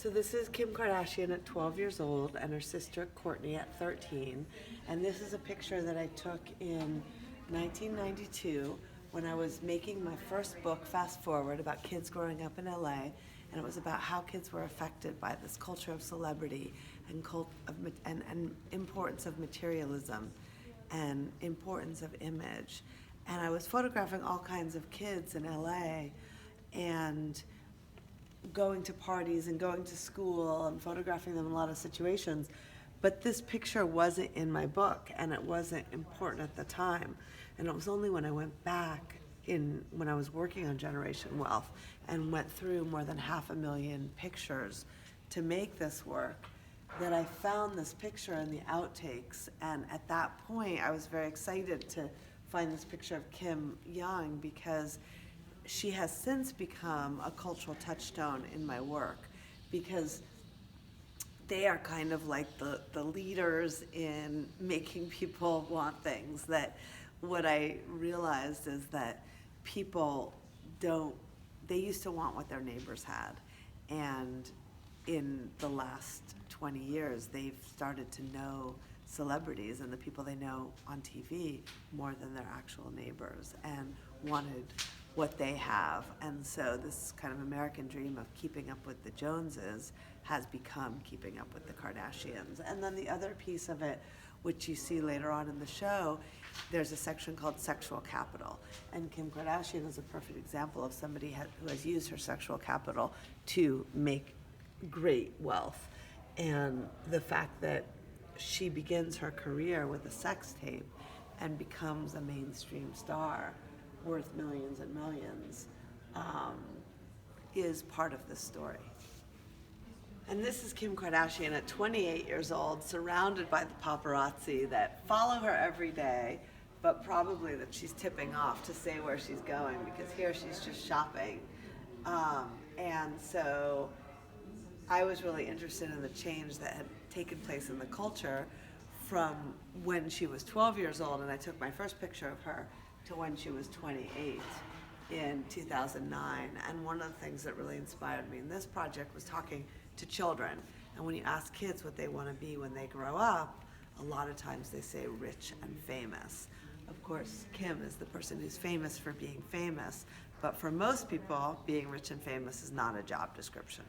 So this is Kim Kardashian at 12 years old and her sister Courtney at 13. And this is a picture that I took in 1992 when I was making my first book, Fast Forward, about kids growing up in LA. And it was about how kids were affected by this culture of celebrity and importance of materialism and importance of image. And I was photographing all kinds of kids in LA and going to parties and going to school and photographing them in a lot of situations. But this picture wasn't in my book and it wasn't important at the time. And it was only when I went back when I was working on Generation Wealth and went through more than 500,000 pictures to make this work that I found this picture in the outtakes. And at that point, I was very excited to find this picture of Kim young because she has since become a cultural touchstone in my work because they are kind of like the leaders in making people want things. That what I realized is that people they used to want what their neighbors had. And in the last 20 years, they've started to know celebrities and the people they know on TV more than their actual neighbors and wanted what they have. And so this kind of American dream of keeping up with the Joneses has become keeping up with the Kardashians. And then the other piece of it, which you see later on in the show, there's a section called sexual capital. And Kim Kardashian is a perfect example of somebody who has used her sexual capital to make great wealth. And the fact that she begins her career with a sex tape and becomes a mainstream star worth millions and millions is part of this story. And this is Kim Kardashian at 28 years old, surrounded by the paparazzi that follow her every day, but probably that she's tipping off to say where she's going because here she's just shopping. And so I was really interested in the change that had taken place in the culture from when she was 12 years old, and I took my first picture of her, to when she was 28 in 2009. And one of the things that really inspired me in this project was talking to children. And when you ask kids what they want to be when they grow up, a lot of times they say rich and famous. Of course, Kim is the person who's famous for being famous, but for most people, being rich and famous is not a job description.